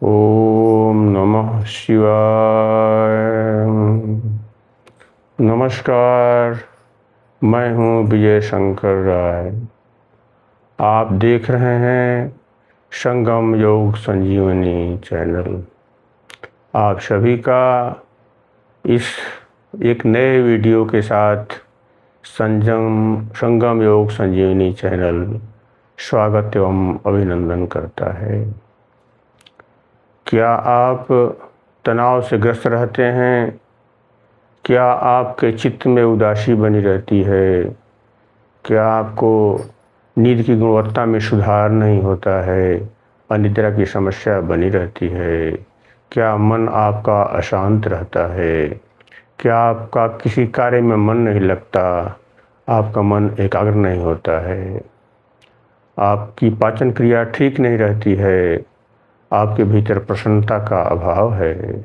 ओम नमः शिवाय। नमस्कार, मैं हूँ विजय शंकर राय। आप देख रहे हैं संगम योग संजीवनी चैनल। आप सभी का इस एक नए वीडियो के साथ संगम योग संजीवनी चैनल स्वागत एवं अभिनंदन करता है। क्या आप तनाव से ग्रस्त रहते हैं? क्या आपके चित्त में उदासी बनी रहती है? क्या आपको नींद की गुणवत्ता में सुधार नहीं होता है? अनिद्रा की समस्या बनी रहती है? क्या मन आपका अशांत रहता है? क्या आपका किसी कार्य में मन नहीं लगता? आपका मन एकाग्र नहीं होता है? आपकी पाचन क्रिया ठीक नहीं रहती है? आपके भीतर प्रसन्नता का अभाव है?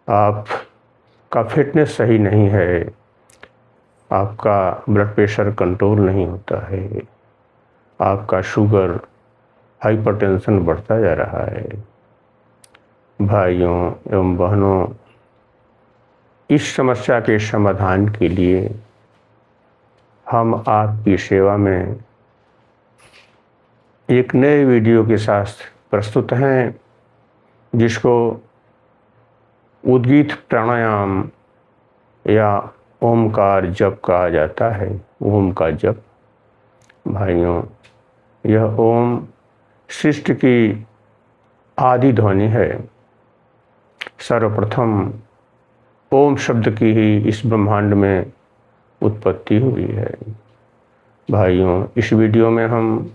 आपका फिटनेस सही नहीं है? आपका ब्लड प्रेशर कंट्रोल नहीं होता है? आपका शुगर, हाइपरटेंशन बढ़ता जा रहा है? भाइयों एवं बहनों, इस समस्या के समाधान के लिए हम आपकी सेवा में एक नए वीडियो के साथ प्रस्तुत हैं, जिसको उद्गीत प्राणायाम या ओमकार जप कहा जाता है। ओम का जप। भाइयों, यह ओम सृष्टि की आदि ध्वनि है। सर्वप्रथम ओम शब्द की ही इस ब्रह्मांड में उत्पत्ति हुई है। भाइयों, इस वीडियो में हम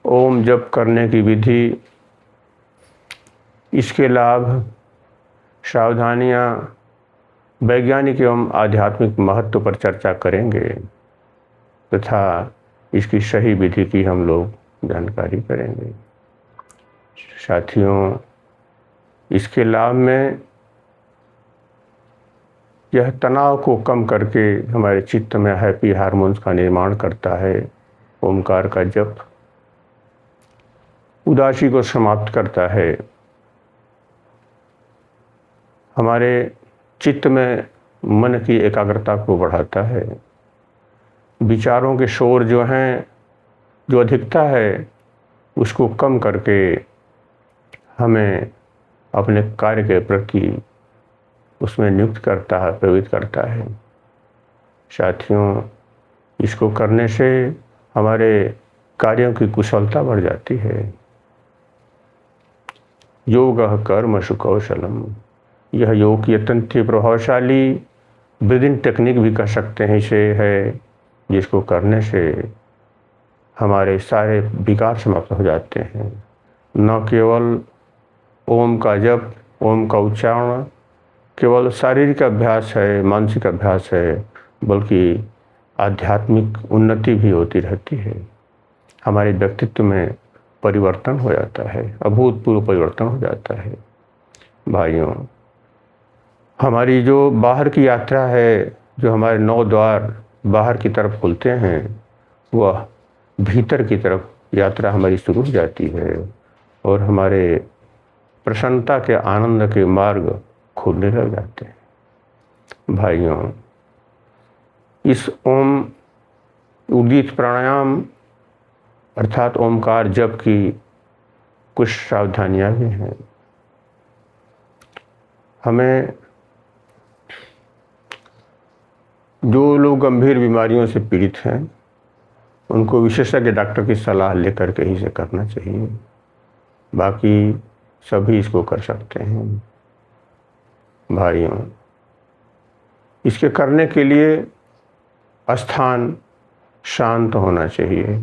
ओम जप करने की विधि, इसके लाभ, सावधानियाँ, वैज्ञानिक एवं आध्यात्मिक महत्व पर चर्चा करेंगे तथा इसकी सही विधि की हम लोग जानकारी करेंगे। साथियों, इसके लाभ में यह तनाव को कम करके हमारे चित्त में हैप्पी हार्मोन्स का निर्माण करता है। ओमकार का जप उदासी को समाप्त करता है। हमारे चित्त में मन की एकाग्रता को बढ़ाता है। विचारों के शोर जो हैं, जो अधिकता है, उसको कम करके हमें अपने कार्य के प्रति उसमें नियुक्त करता है, प्रेरित करता है। साथियों, इसको करने से हमारे कार्यों की कुशलता बढ़ जाती है। योगः कर्मसु कौशलम। यह योग की अत्यंत प्रभावशाली ब्रीदिंग टेक्निक भी कह सकते हैं इसे है, जिसको करने से हमारे सारे विकार समाप्त हो जाते हैं। न केवल ओम का जप, ओम का उच्चारण केवल शारीरिक अभ्यास है, मानसिक अभ्यास है, बल्कि आध्यात्मिक उन्नति भी होती रहती है। हमारे व्यक्तित्व में परिवर्तन हो जाता है, अभूतपूर्व परिवर्तन हो जाता है। भाइयों, हमारी जो बाहर की यात्रा है, जो हमारे 9 द्वार बाहर की तरफ खुलते हैं, वह भीतर की तरफ यात्रा हमारी शुरू हो जाती है और हमारे प्रसन्नता के, आनंद के मार्ग खुलने लग जाते हैं। भाइयों, इस ओम उद्गीत प्राणायाम अर्थात ओमकार जप की कुछ सावधानियां भी हैं। हमें जो लोग गंभीर बीमारियों से पीड़ित हैं, उनको विशेषज्ञ डॉक्टर की सलाह लेकर के ही इसे करना चाहिए। बाकी सभी इसको कर सकते हैं। भाइयों, इसके करने के लिए स्थान शांत होना चाहिए।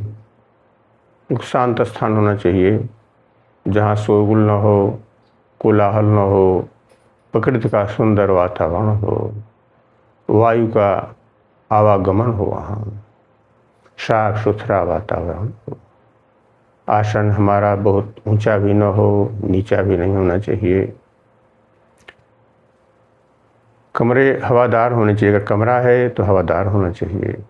एक शांत स्थान होना चाहिए जहाँ शोरगुल न हो, कोलाहल न हो, प्रकृति का सुंदर वातावरण हो, वायु का आवागमन हो, वहाँ साफ सुथरा वातावरण हो। आसन हमारा बहुत ऊंचा भी न हो, नीचा भी नहीं होना चाहिए। कमरे हवादार होने चाहिए। अगर कमरा है तो हवादार होना चाहिए।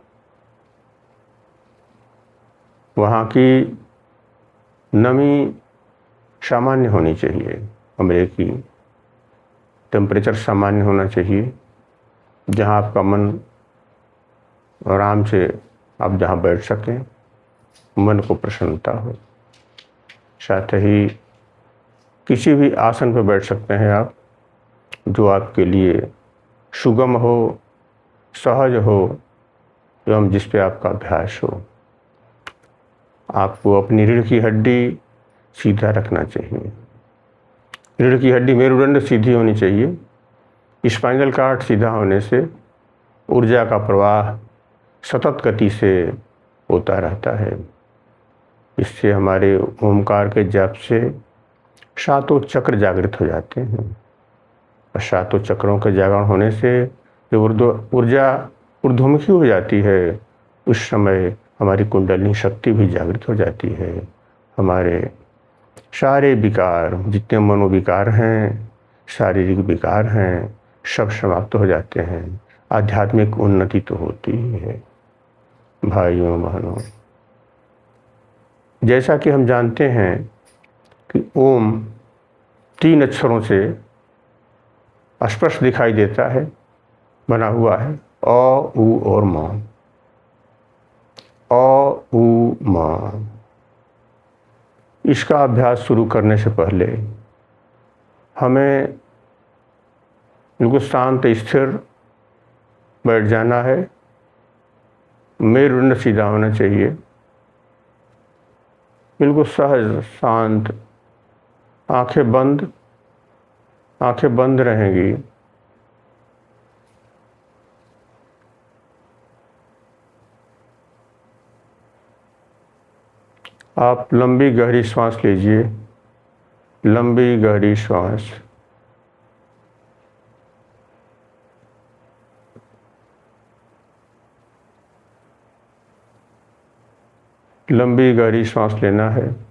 वहाँ की नमी सामान्य होनी चाहिए, कमरे की टेम्परेचर सामान्य होना चाहिए, जहाँ आपका मन आराम से आप जहाँ बैठ सकें, मन को प्रसन्नता हो। साथ ही किसी भी आसन पर बैठ सकते हैं आप, जो आपके लिए सुगम हो, सहज हो एवं जिस पे आपका अभ्यास हो। आपको अपनी रीढ़ की हड्डी सीधा रखना चाहिए। रीढ़ की हड्डी मेरुदंड सीधी होनी चाहिए। स्पाइनल कॉर्ड सीधा होने से ऊर्जा का प्रवाह सतत गति से होता रहता है। इससे हमारे ओमकार के जप से सातों चक्र जागृत हो जाते हैं और सातों चक्रों के जागरण होने से जो ऊर्जा ऊर्ध्वमुखी हो जाती है, उस समय हमारी कुंडलिनी शक्ति भी जागृत हो जाती है। हमारे सारे विकार, जितने मनोविकार हैं, शारीरिक विकार हैं, सब समाप्त हो जाते हैं। आध्यात्मिक उन्नति तो होती ही है। भाइयों बहनों, जैसा कि हम जानते हैं कि ओम 3 अक्षरों से स्पष्ट दिखाई देता है, बना हुआ है, अ, उ और म। अ, उ, म। इसका अभ्यास शुरू करने से पहले हमें बिल्कुल शांत स्थिर बैठ जाना है। मेरुदंड सीधा होना चाहिए, बिल्कुल सहज शांत, आंखें बंद रहेंगी। आप लंबी गहरी सांस लीजिए, लंबी गहरी सांस। लंबी गहरी सांस लेना है।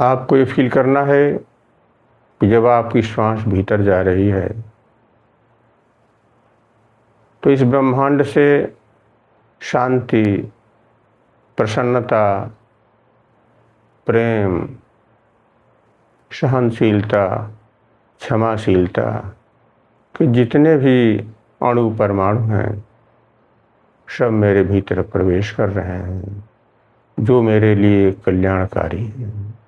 आपको ये फील करना है कि जब आपकी सांस भीतर जा रही है तो इस ब्रह्मांड से शांति, प्रसन्नता, प्रेम, सहनशीलता, क्षमाशीलता के जितने भी अणु परमाणु हैं, सब मेरे भीतर प्रवेश कर रहे हैं, जो मेरे लिए कल्याणकारी हैं।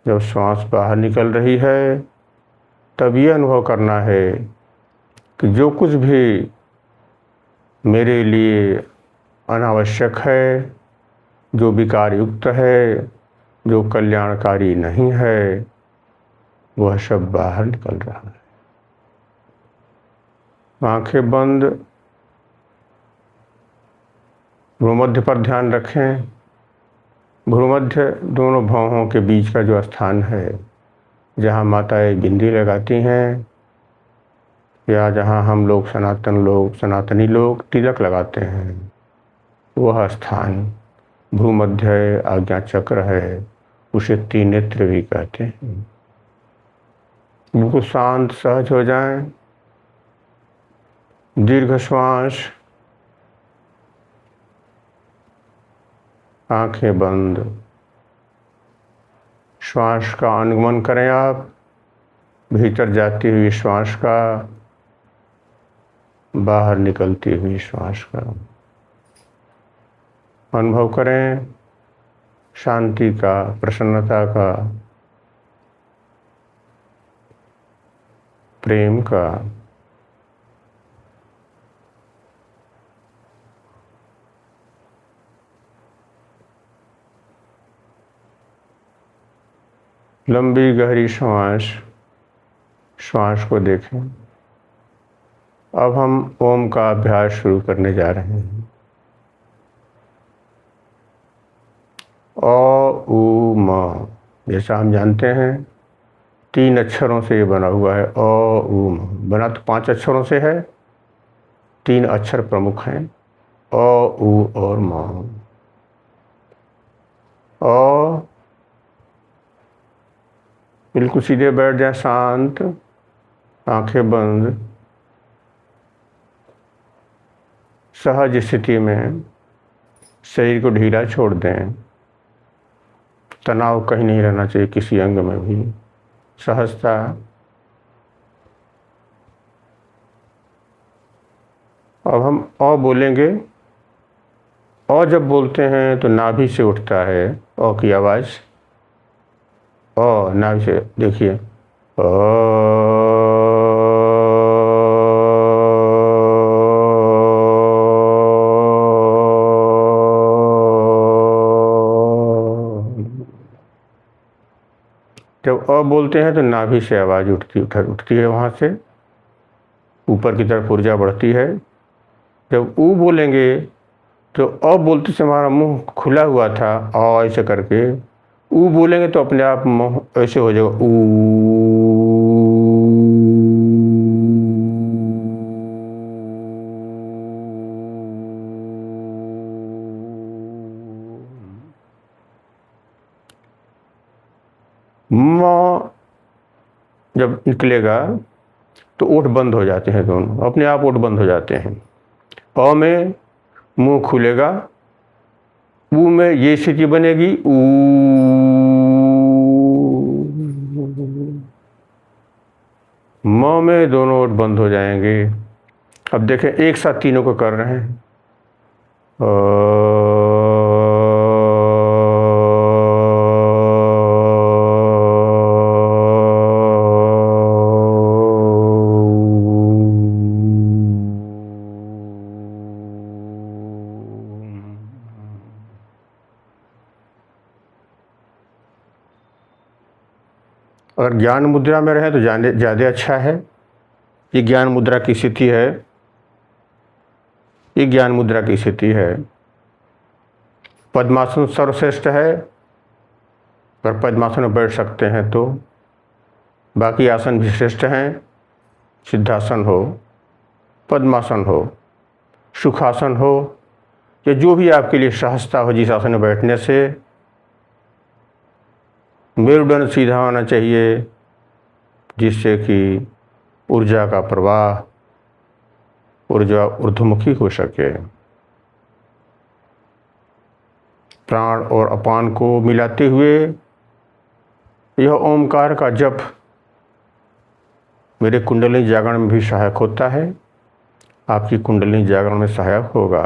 जब श्वास बाहर निकल रही है, तब ये अनुभव करना है कि जो कुछ भी मेरे लिए अनावश्यक है, जो विकार युक्त है, जो कल्याणकारी नहीं है, वह सब बाहर निकल रहा है। आंखें बंद, भ्रूमध्य पर ध्यान रखें। भ्रूमध्य दोनों भौहों के बीच का जो स्थान है, जहाँ माताएं बिंदी लगाती हैं या जहाँ हम लोग सनातनी लोग तिलक लगाते हैं, वह स्थान भ्रूमध्य आज्ञा चक्र है। उसे त्रिनेत्र भी कहते हैं। बिल्कुल शांत सहज हो जाएं। दीर्घ श्वास, आंखें बंद। श्वास का अनुगमन करें आप, भीतर जाती हुई श्वास का, बाहर निकलती हुई श्वास का अनुभव करें। शांति का, प्रसन्नता का, प्रेम का। लंबी गहरी श्वास को देखें। अब हम ओम का अभ्यास शुरू करने जा रहे हैं। अ, उ, म। जैसा हम जानते हैं 3 अक्षरों से ये बना हुआ है। अ, उ, म। बना तो 5 अक्षरों से है, 3 अक्षर प्रमुख हैं, अ, उ और म। अ, बिल्कुल सीधे बैठ जाए, शांत, आंखें बंद, सहज स्थिति में शरीर को ढीला छोड़ दें। तनाव कहीं नहीं रहना चाहिए किसी अंग में भी। सहजता। अब हम अ बोलेंगे। अ जब बोलते हैं तो नाभि से उठता है अ की आवाज़। अ नाभि से देखिए अ। जब अ बोलते हैं तो नाभि से आवाज़ उठती है, वहाँ से ऊपर की तरफ ऊर्जा बढ़ती है। जब ऊ बोलेंगे तो अ बोलते समय हमारा मुंह खुला हुआ था ऐसे करके। ऊ बोलेंगे तो अपने आप मुंह ऐसे हो जाएगा ऊ। म जब निकलेगा तो ओठ बंद हो जाते हैं, दोनों अपने आप ओठ बंद हो जाते हैं। अ में मुंह खुलेगा, ऊ में ये स्थिति बनेगी ऊ। म में दोनों ओठ बंद हो जाएंगे। अब देखें एक साथ तीनों को कर रहे हैं। अगर ज्ञान मुद्रा में रहे तो ज़्यादा अच्छा है। ये ज्ञान मुद्रा की स्थिति है। ये ज्ञान मुद्रा की स्थिति है। पद्मासन सर्वश्रेष्ठ है। अगर पद्मासन में बैठ सकते हैं तो बाकी आसन भी श्रेष्ठ हैं। सिद्धासन हो, पद्मासन हो, सुखासन हो, या जो भी आपके लिए सहजता हो जिस आसन में बैठने से। मेरुदंड सीधा होना चाहिए जिससे कि ऊर्जा का प्रवाह, ऊर्जा ऊर्ध्वमुखी हो सके। प्राण और अपान को मिलाते हुए यह ओमकार का जप मेरे कुंडलिनी जागरण में भी सहायक होता है। आपकी कुंडलिनी जागरण में सहायक होगा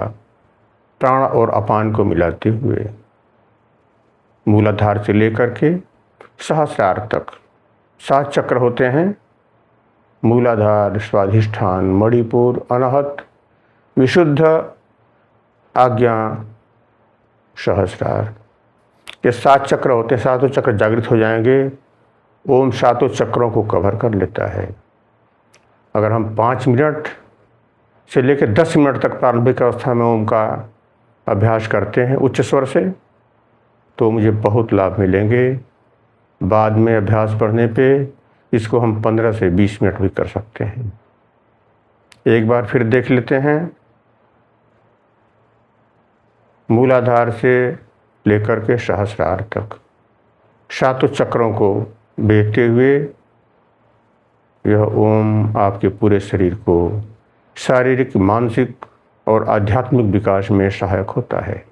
प्राण और अपान को मिलाते हुए। मूलाधार से लेकर के सहस्रार तक 7 चक्र होते हैं। मूलाधार, स्वाधिष्ठान, मणिपुर, अनाहत, विशुद्ध, आज्ञा, सहस्रार। ये 7 चक्र होते हैं। 7 चक्र जागृत हो जाएंगे। ओम 7 चक्रों को कवर कर लेता है। अगर हम 5 मिनट से लेकर 10 मिनट तक प्रारंभिक अवस्था में ओम का अभ्यास करते हैं उच्च स्वर से तो मुझे बहुत लाभ मिलेंगे। बाद में अभ्यास बढ़ने पे इसको हम 15 से 20 मिनट भी कर सकते हैं। एक बार फिर देख लेते हैं। मूलाधार से लेकर के सहस्रार तक 7 चक्रों को बेचते हुए यह ओम आपके पूरे शरीर को शारीरिक, मानसिक और आध्यात्मिक विकास में सहायक होता है।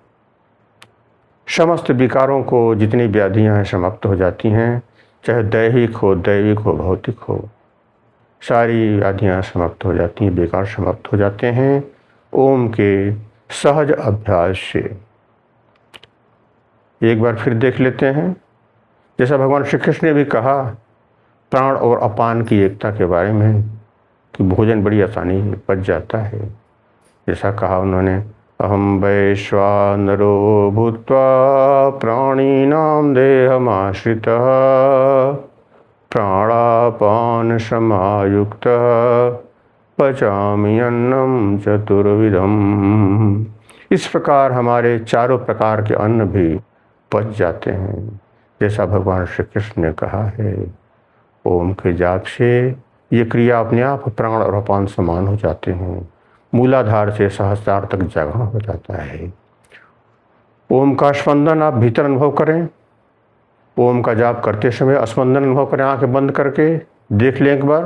समस्त विकारों को, जितनी व्याधियां हैं, समाप्त हो जाती हैं। चाहे दैहिक हो, भौतिक हो, सारी व्याधियां समाप्त हो जाती हैं, विकार समाप्त हो जाते हैं ओम के सहज अभ्यास से। एक बार फिर देख लेते हैं। जैसा भगवान श्री कृष्ण ने भी कहा प्राण और अपान की एकता के बारे में कि भोजन बड़ी आसानी पच जाता है। जैसा कहा उन्होंने, अहम वैश्वानरो भूत्वा प्राणिनां देहमाश्रितः प्राणापान समायुक्तः पचामि अन्नं चतुर्विधम्। इस प्रकार हमारे चारों प्रकार के अन्न भी पच जाते हैं, जैसा भगवान श्री कृष्ण ने कहा है। ओम के जाप से ये क्रिया अपने आप प्राण और अपान समान हो जाते हैं। मूलाधार से सहस्रार तक जागरण हो जाता है। ओम का स्पंदन आप भीतर अनुभव करें। ओम का जाप करते समय स्पंदन अनुभव करें, आंखें बंद करके देख लें एक बार।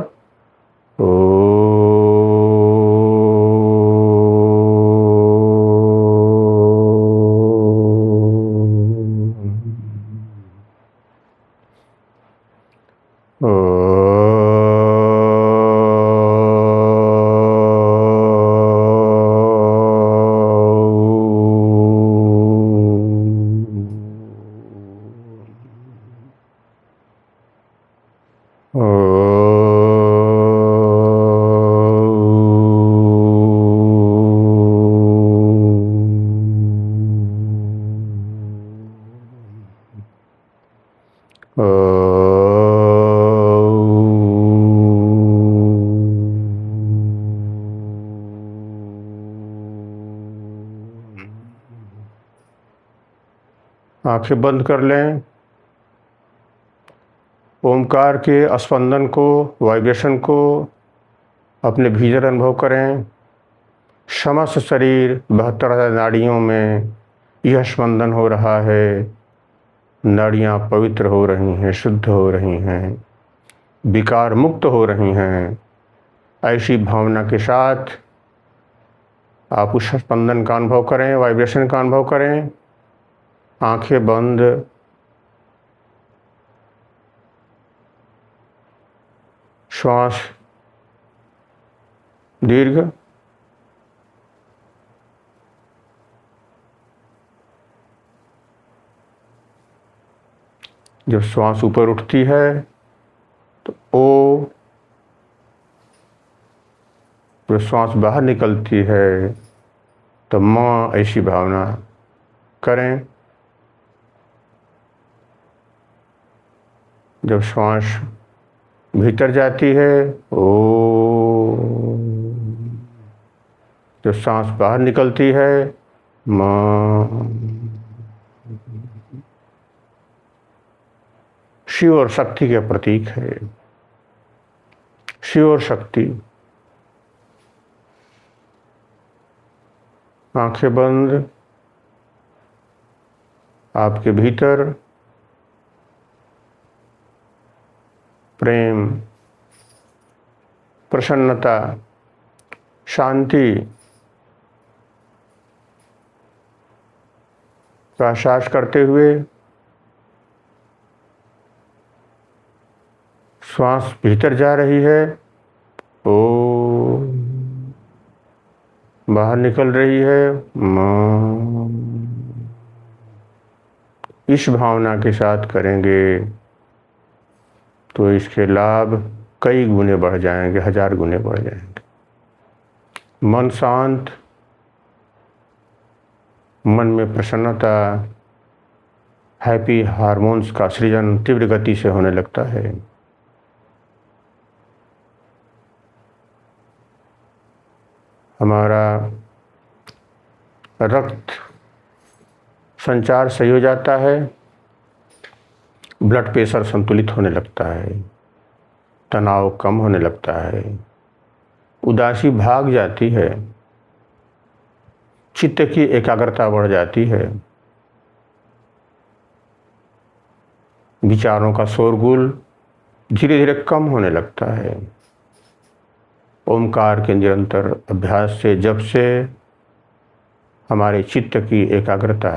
आंखें बंद कर लें। ओमकार के स्पंदन को, वाइब्रेशन को अपने भीतर अनुभव करें। समस्त शरीर 72 नाड़ियों में यह स्पंदन हो रहा है। नाड़ियाँ पवित्र हो रही हैं, शुद्ध हो रही हैं, विकार मुक्त हो रही हैं। ऐसी भावना के साथ आप उस स्पंदन का अनुभव करें, वाइब्रेशन का अनुभव करें। आंखें बंद। श्वास दीर्घ। जब श्वास ऊपर उठती है तो ओ, जब श्वास बाहर निकलती है तो माँ, ऐसी भावना करें। जब श्वास भीतर जाती है ओ, जब सांस बाहर निकलती है माँ। शिव और शक्ति के प्रतीक है। शिव और शक्ति। आंखें बंद। आपके भीतर प्रेम, प्रसन्नता, शांति का एहसास करते हुए श्वास भीतर जा रही है ओ, बाहर निकल रही है माँ। इस भावना के साथ करेंगे तो इसके लाभ कई गुने बढ़ जाएंगे, 1000 गुने बढ़ जाएंगे। मन शांत, मन में प्रसन्नता, हैप्पी हार्मोन्स का सृजन तीव्र गति से होने लगता है। हमारा रक्त संचार सही हो जाता है। ब्लड प्रेशर संतुलित होने लगता है। तनाव कम होने लगता है। उदासी भाग जाती है। चित्त की एकाग्रता बढ़ जाती है। विचारों का शोरगुल धीरे धीरे कम होने लगता है। ओमकार के निरंतर अभ्यास से, जब से हमारे चित्त की एकाग्रता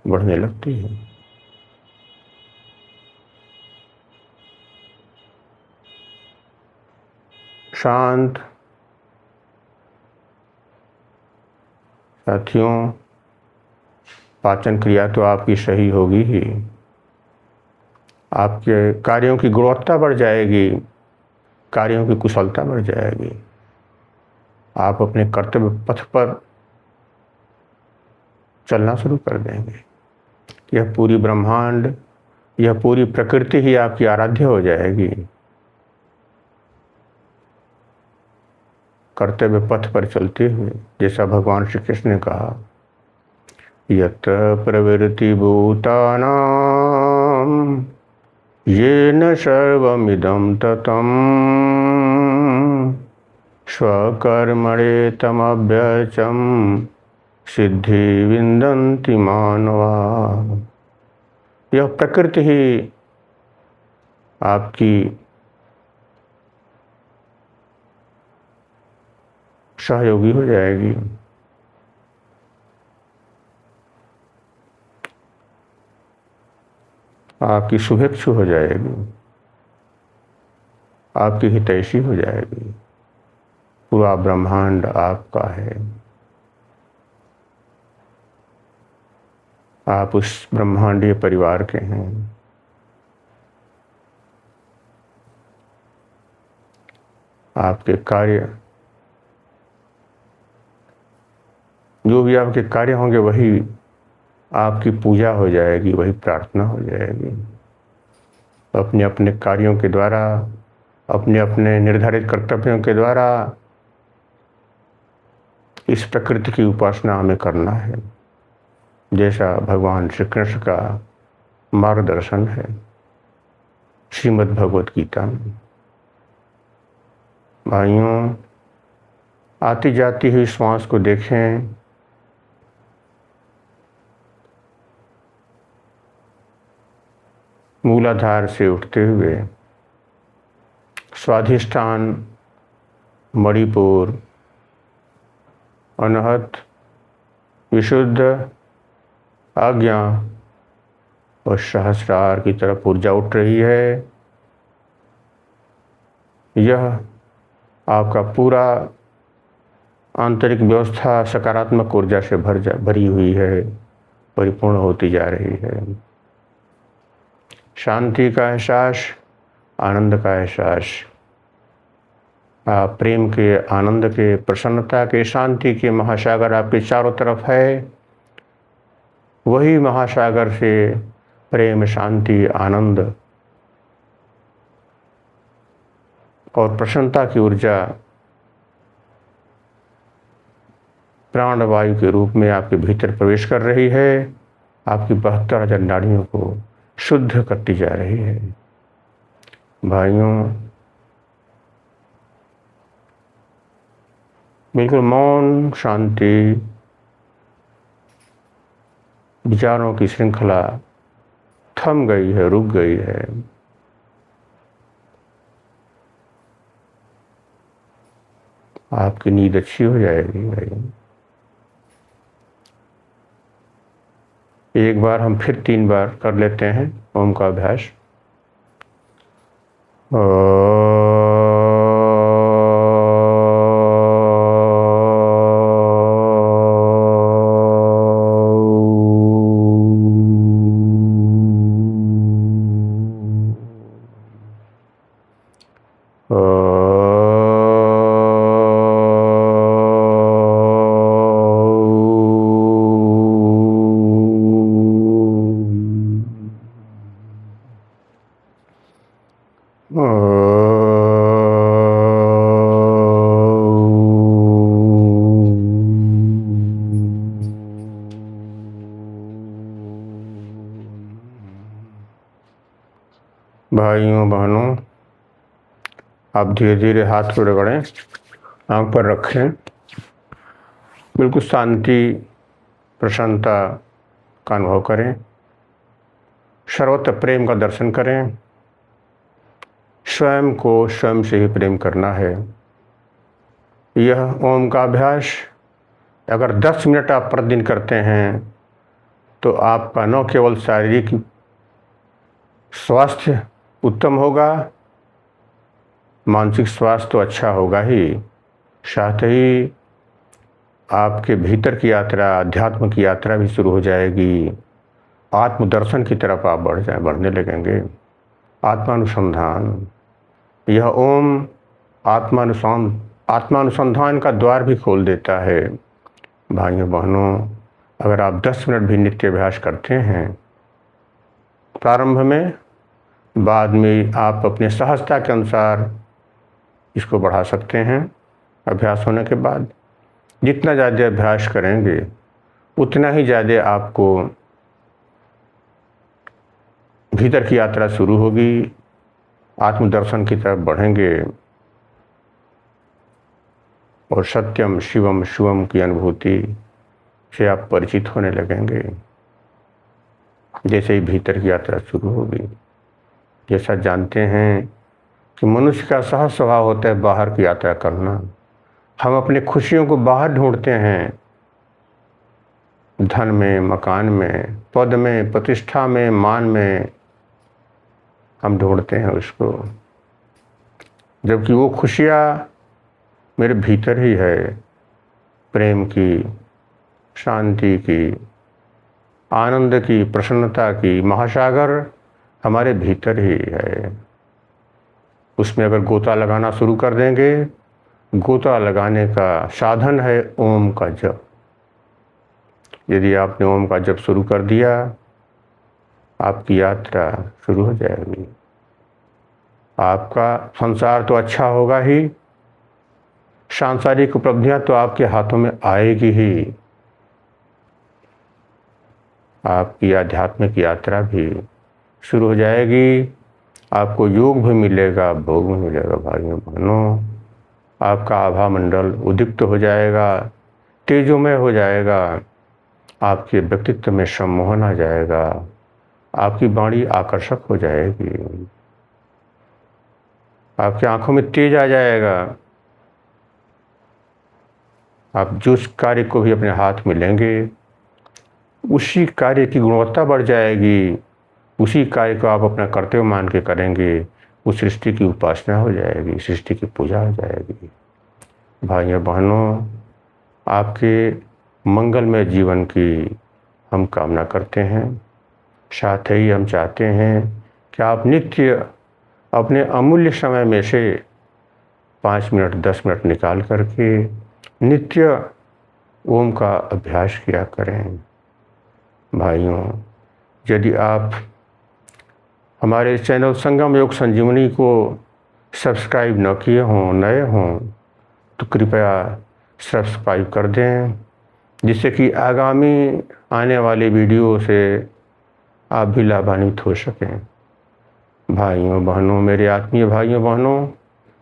बढ़ने लगती है। शांत। साथियों, पाचन क्रिया तो आपकी सही होगी ही। आपके कार्यों की गुणवत्ता बढ़ जाएगी, कार्यों की कुशलता बढ़ जाएगी। आप अपने कर्तव्य पथ पर चलना शुरू कर देंगे। यह पूरी ब्रह्मांड, यह पूरी प्रकृति ही आपकी आराध्य हो जाएगी। कर्तव्य पथ पर चलते हुए, जैसा भगवान श्री कृष्ण ने कहा, यत्र प्रवृत्ति भूतानां येन सर्वमिदं ततं स्वकर्मणे तमभ्यर्चं सिद्धि विन्दन्ति मानवा। यह प्रकृति ही आपकी सहयोगी हो जाएगी। आपकी शुभेच्छु हो जाएगी, आपकी हितैषी हो जाएगी। पूरा ब्रह्मांड आपका है। आप उस ब्रह्मांडीय परिवार के हैं। आपके कार्य, जो भी आपके कार्य होंगे, वही आपकी पूजा हो जाएगी, वही प्रार्थना हो जाएगी। अपने अपने कार्यों के द्वारा, अपने अपने निर्धारित कर्तव्यों के द्वारा इस प्रकृति की उपासना हमें करना है, जैसा भगवान श्री कृष्ण का मार्गदर्शन है श्रीमद् भगवत गीता में। भाइयों, आती जाती हुई श्वास को देखें। मूलाधार से उठते हुए स्वाधिष्ठान, मणिपुर, अनहत, विशुद्ध, आज्ञा और सहस्रार की तरफ ऊर्जा उठ रही है। यह आपका पूरा आंतरिक व्यवस्था सकारात्मक ऊर्जा से भरी हुई है, परिपूर्ण होती जा रही है। शांति का एहसास, आनंद का एहसास, प्रेम के, आनंद के, प्रसन्नता के, शांति के महासागर आपके चारों तरफ है। वही महासागर से प्रेम, शांति, आनंद और प्रसन्नता की ऊर्जा प्राणवायु के रूप में आपके भीतर प्रवेश कर रही है, आपकी 72,000 नाड़ियों को शुद्ध करती जा रही है। भाइयों, बिल्कुल मौन, शांति, विचारों की श्रृंखला थम गई है, रुक गई है। आपकी नींद अच्छी हो जाएगी भाई। एक बार हम फिर 3 बार कर लेते हैं ओम का अभ्यास। भाइयों बहनों, आप धीरे धीरे हाथ को रगड़ें, आंख पर रखें, बिल्कुल शांति, प्रसन्नता का अनुभव करें, सर्वत्र प्रेम का दर्शन करें। स्वयं को स्वयं से ही प्रेम करना है। यह ओम का अभ्यास अगर 10 मिनट आप प्रतिदिन करते हैं तो आपका न केवल शारीरिक स्वास्थ्य उत्तम होगा, मानसिक स्वास्थ्य तो अच्छा होगा ही, साथ ही आपके भीतर की यात्रा, अध्यात्म की यात्रा भी शुरू हो जाएगी। आत्मदर्शन की तरफ आप बढ़ने लगेंगे। आत्मानुसंधान, यह ओम आत्मानुसंधान का द्वार भी खोल देता है। भाइयों बहनों, अगर आप 10 मिनट भी नित्य अभ्यास करते हैं प्रारंभ में, बाद में आप अपने सहजता के अनुसार इसको बढ़ा सकते हैं। अभ्यास होने के बाद जितना ज़्यादा अभ्यास करेंगे उतना ही ज़्यादा आपको भीतर की यात्रा शुरू होगी, आत्मदर्शन की तरफ बढ़ेंगे और सत्यम, शिवम, शिवम की अनुभूति से आप परिचित होने लगेंगे। जैसे ही भीतर की यात्रा शुरू होगी, जैसा जानते हैं कि मनुष्य का सहज स्वभाव होता है बाहर की यात्रा करना। हम अपनी खुशियों को बाहर ढूंढते हैं, धन में, मकान में, पद में, प्रतिष्ठा में, मान में हम ढूंढते हैं उसको, जबकि वो खुशियाँ मेरे भीतर ही है। प्रेम की, शांति की, आनंद की, प्रसन्नता की महासागर हमारे भीतर ही है। उसमें अगर गोता लगाना शुरू कर देंगे, गोता लगाने का साधन है ओम का जप। यदि आपने ओम का जप शुरू कर दिया, आपकी यात्रा शुरू हो जाएगी। आपका संसार तो अच्छा होगा ही, सांसारिक उपलब्धियां तो आपके हाथों में आएगी ही। आपकी आध्यात्मिक यात्रा भी शुरू हो जाएगी। आपको योग भी मिलेगा, भोग भी मिलेगा। भाइयों बहनों, आपका आभा मंडल उद्दीप्त हो जाएगा, तेजोमय हो जाएगा। आपके व्यक्तित्व में सम्मोहन आ जाएगा। आपकी वाणी आकर्षक हो जाएगी। आपकी आंखों में तेज आ जाएगा। आप जिस कार्य को भी अपने हाथ में लेंगे, उसी कार्य की गुणवत्ता बढ़ जाएगी। उसी कार्य को आप अपना कर्तव्य मान के करेंगे। उस सृष्टि की उपासना हो जाएगी, सृष्टि की पूजा हो जाएगी। भाइयों बहनों, आपके मंगलमय जीवन की हम कामना करते हैं। साथ ही हम चाहते हैं कि आप नित्य अपने अमूल्य समय में से 5 मिनट 10 मिनट निकाल करके नित्य ओम का अभ्यास किया करें। भाइयों, यदि आप हमारे चैनल संगम योग संजीवनी को सब्सक्राइब न किए हों, नए हों, तो कृपया सब्सक्राइब कर दें, जिससे कि आगामी आने वाले वीडियो से आप भी लाभान्वित हो सकें। भाइयों बहनों, मेरे आत्मीय भाइयों बहनों,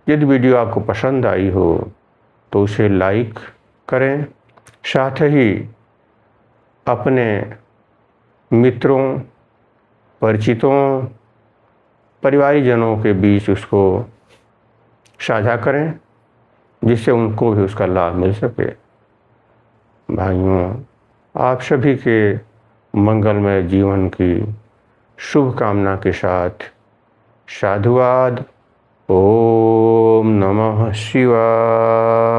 यदि वीडियो आपको पसंद आई हो तो उसे लाइक करें। साथ ही अपने मित्रों, परिचितों, परिवारीजनों के बीच उसको साझा करें, जिससे उनको भी उसका लाभ मिल सके। भाइयों, आप सभी के मंगलमय जीवन की शुभकामना के साथ साधुवाद। ओम नमः शिवाय।